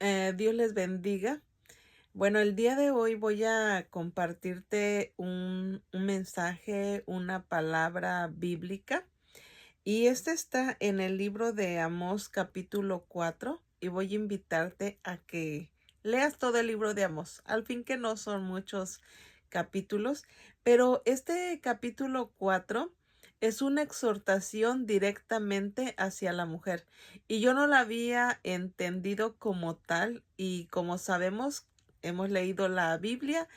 Dios les bendiga. Bueno, el día de hoy voy a compartirte un mensaje, una palabra bíblica. Y este está en el libro de Amós capítulo 4. Y voy a invitarte a que leas todo el libro de Amós. Al fin que no son muchos capítulos, pero este capítulo 4 es una exhortación directamente hacia la mujer. Y yo no la había entendido como tal. Y como sabemos, hemos leído la Biblia.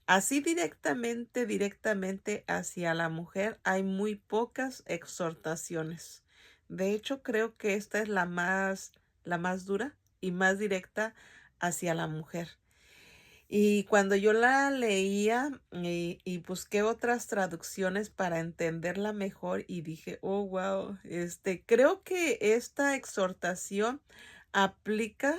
Así directamente hacia la mujer hay muy pocas exhortaciones. De hecho, creo que esta es la más dura y más directa hacia la mujer. Y cuando yo la leía y busqué otras traducciones para entenderla mejor y dije, oh, wow, creo que esta exhortación aplica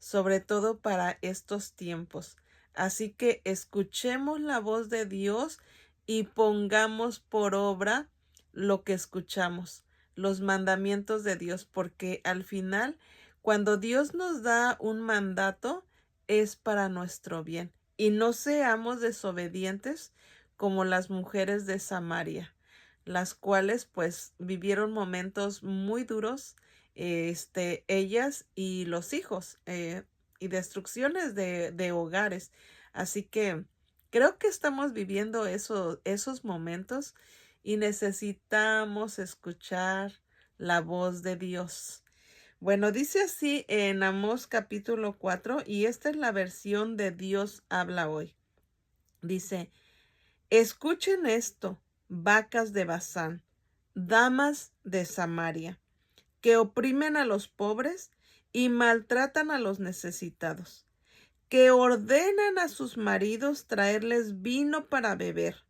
sobre todo para estos tiempos. Así que escuchemos la voz de Dios y pongamos por obra lo que escuchamos, los mandamientos de Dios, porque al final, cuando Dios nos da un mandato, es para nuestro bien. Y no seamos desobedientes como las mujeres de Samaria, las cuales pues vivieron momentos muy duros, ellas y los hijos, y destrucciones de hogares. Así que creo que estamos viviendo esos momentos y necesitamos escuchar la voz de Dios. Bueno, dice así en Amós capítulo 4 y esta es la versión de Dios habla hoy. Dice, escuchen esto, vacas de Basán, damas de Samaria, que oprimen a los pobres y maltratan a los necesitados, que ordenan a sus maridos traerles vino para beber.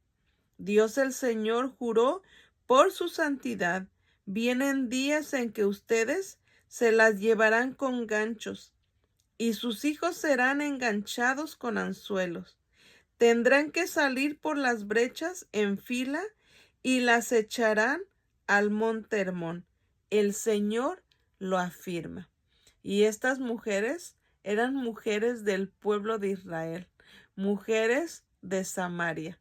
Dios el Señor juró por su santidad. Vienen días en que ustedes se las llevarán con ganchos y sus hijos serán enganchados con anzuelos. Tendrán que salir por las brechas en fila y las echarán al monte Hermón. El Señor lo afirma. Y estas mujeres eran mujeres del pueblo de Israel, mujeres de Samaria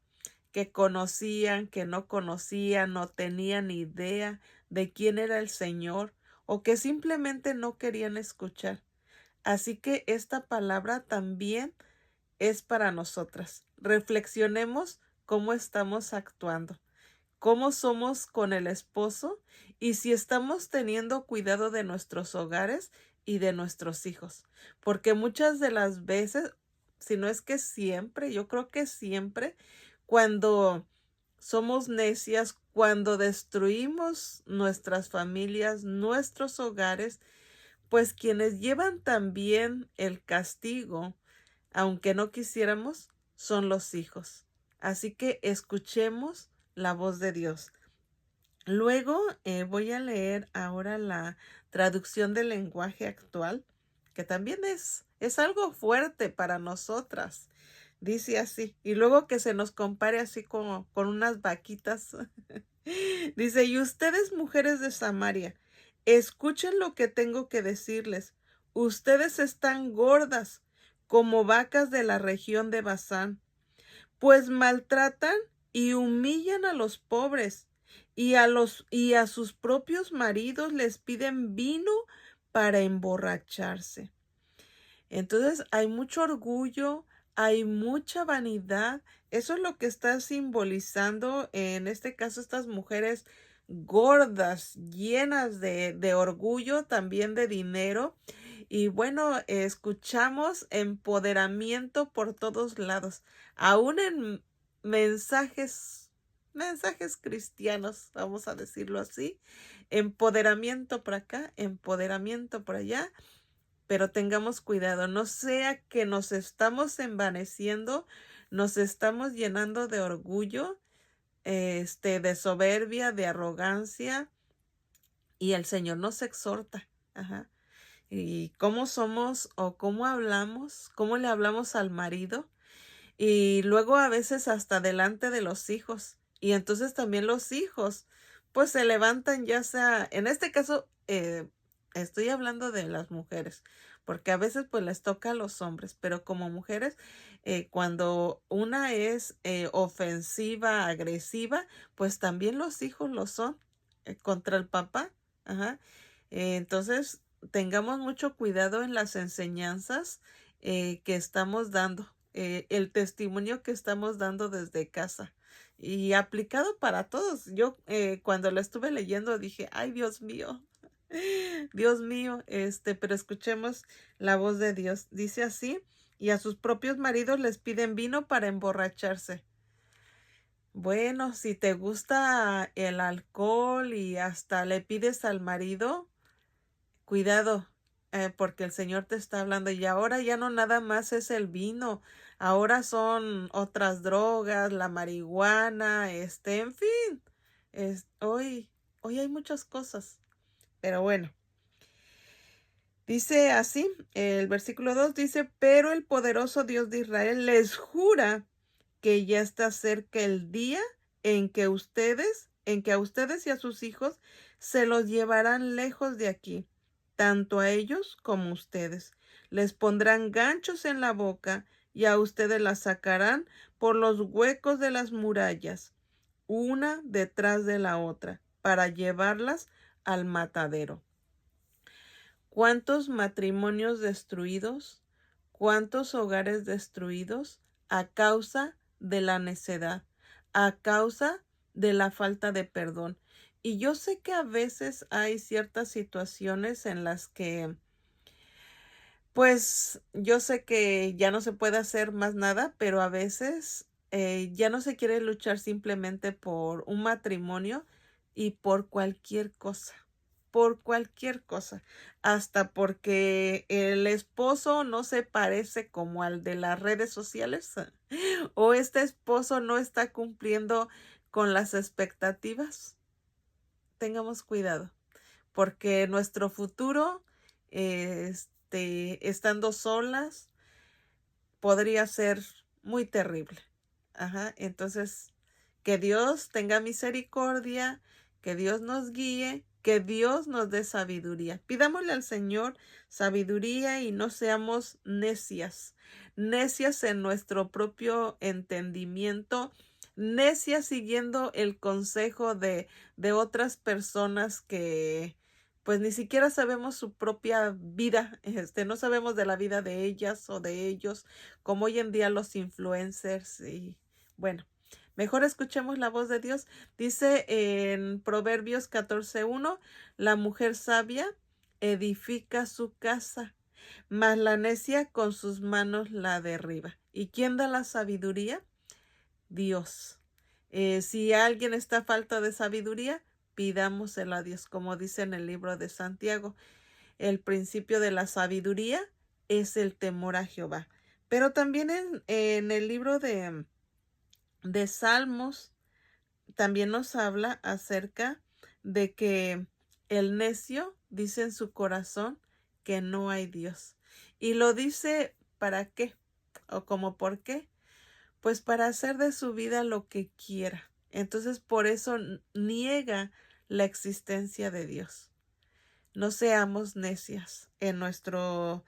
que conocían, que no conocían, no tenían idea de quién era el Señor o que simplemente no querían escuchar. Así que esta palabra también es para nosotras. Reflexionemos cómo estamos actuando, cómo somos con el esposo y si estamos teniendo cuidado de nuestros hogares y de nuestros hijos. Porque muchas de las veces, si no es que siempre, yo creo que siempre, cuando somos necias, cuando destruimos nuestras familias, nuestros hogares, pues quienes llevan también el castigo, aunque no quisiéramos, son los hijos. Así que escuchemos la voz de Dios. Luego voy a leer ahora la traducción del lenguaje actual, que también es algo fuerte para nosotras. Dice así, y luego que se nos compare así como con unas vaquitas. Dice, y ustedes mujeres de Samaria, escuchen lo que tengo que decirles. Ustedes están gordas como vacas de la región de Basán, pues maltratan y humillan a los pobres y a sus propios maridos les piden vino para emborracharse. Entonces hay mucho orgullo, hay mucha vanidad. Eso es lo que está simbolizando en este caso estas mujeres gordas, llenas de orgullo, también de dinero. Y bueno, escuchamos empoderamiento por todos lados, aún en mensajes cristianos, vamos a decirlo así. Empoderamiento por acá, empoderamiento por allá. Pero tengamos cuidado, no sea que nos estamos envaneciendo, nos estamos llenando de orgullo, de soberbia, de arrogancia, y el Señor nos exhorta. Ajá. Y cómo somos o cómo hablamos, cómo le hablamos al marido, y luego a veces hasta delante de los hijos. Y entonces también los hijos, pues se levantan ya sea, en este caso, Estoy hablando de las mujeres, porque a veces pues les toca a los hombres, pero como mujeres, cuando una es ofensiva, agresiva, pues también los hijos lo son contra el papá. Ajá. Entonces, tengamos mucho cuidado en las enseñanzas que estamos dando, el testimonio que estamos dando desde casa. Y aplicado para todos. Yo cuando lo estuve leyendo dije, ay Dios mío, Dios mío, pero escuchemos la voz de Dios. Dice así, y a sus propios maridos les piden vino para emborracharse. Bueno, si te gusta el alcohol y hasta le pides al marido, cuidado, porque el Señor te está hablando y ahora ya no nada más es el vino, ahora son otras drogas, la marihuana, en fin, hoy hay muchas cosas, pero bueno. Dice así, el versículo 2 dice, pero el poderoso Dios de Israel les jura que ya está cerca el día en que a ustedes y a sus hijos se los llevarán lejos de aquí, tanto a ellos como a ustedes. Les pondrán ganchos en la boca y a ustedes las sacarán por los huecos de las murallas, una detrás de la otra, para llevarlas al matadero. ¿Cuántos matrimonios destruidos? ¿Cuántos hogares destruidos a causa de la necedad, a causa de la falta de perdón? Y yo sé que a veces hay ciertas situaciones en las que, pues, yo sé que ya no se puede hacer más nada, pero a veces ya no se quiere luchar simplemente por un matrimonio y por cualquier cosa, hasta porque el esposo no se parece como al de las redes sociales o este esposo no está cumpliendo con las expectativas. Tengamos cuidado, porque nuestro futuro, estando solas, podría ser muy terrible. Ajá, entonces, que Dios tenga misericordia, que Dios nos guíe, que Dios nos dé sabiduría. Pidámosle al Señor sabiduría y no seamos necias, necias en nuestro propio entendimiento, necias siguiendo el consejo de otras personas que pues ni siquiera sabemos su propia vida, no sabemos de la vida de ellas o de ellos, como hoy en día los influencers y bueno, mejor escuchemos la voz de Dios. Dice en Proverbios 14:1, la mujer sabia edifica su casa, mas la necia con sus manos la derriba. ¿Y quién da la sabiduría? Dios. Si alguien está a falta de sabiduría, pidámosela a Dios, como dice en el libro de Santiago. El principio de la sabiduría es el temor a Jehová. Pero también en el libro de Salmos también nos habla acerca de que el necio dice en su corazón que no hay Dios. Y lo dice ¿para qué? ¿O como por qué? Pues para hacer de su vida lo que quiera. Entonces por eso niega la existencia de Dios. No seamos necias en nuestro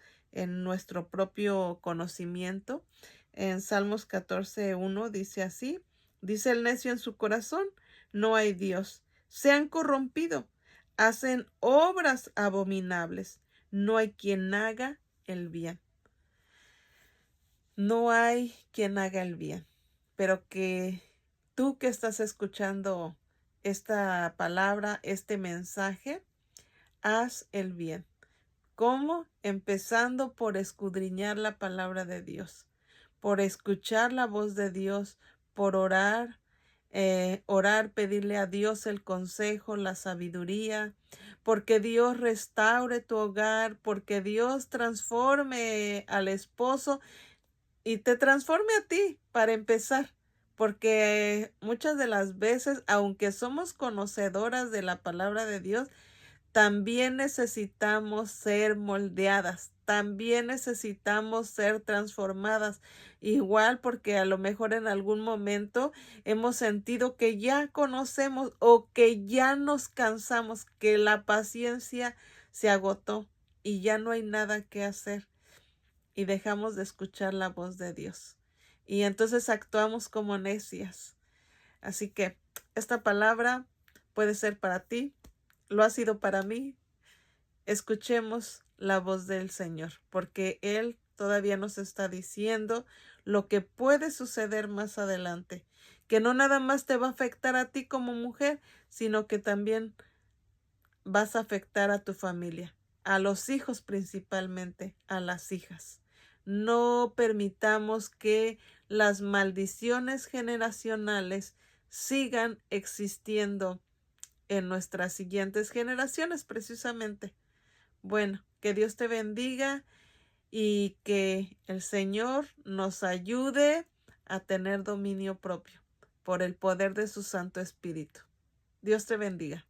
propio conocimiento. En Salmos 14:1 dice así, dice el necio en su corazón, no hay Dios. Se han corrompido, hacen obras abominables. No hay quien haga el bien. No hay quien haga el bien. Pero que tú que estás escuchando esta palabra, este mensaje, haz el bien. ¿Cómo? Empezando por escudriñar la palabra de Dios, por escuchar la voz de Dios, por orar, pedirle a Dios el consejo, la sabiduría, porque Dios restaure tu hogar, porque Dios transforme al esposo y te transforme a ti para empezar. Porque muchas de las veces, aunque somos conocedoras de la palabra de Dios, también necesitamos ser moldeadas, también necesitamos ser transformadas, igual porque a lo mejor en algún momento hemos sentido que ya conocemos o que ya nos cansamos, que la paciencia se agotó y ya no hay nada que hacer y dejamos de escuchar la voz de Dios. Y entonces actuamos como necias. Así que esta palabra puede ser para ti, lo ha sido para mí. Escuchemos la voz del Señor, porque Él todavía nos está diciendo lo que puede suceder más adelante, que no nada más te va a afectar a ti como mujer, sino que también vas a afectar a tu familia, a los hijos principalmente, a las hijas. No permitamos que las maldiciones generacionales sigan existiendo en nuestras siguientes generaciones, precisamente. Bueno, que Dios te bendiga y que el Señor nos ayude a tener dominio propio por el poder de su Santo Espíritu. Dios te bendiga.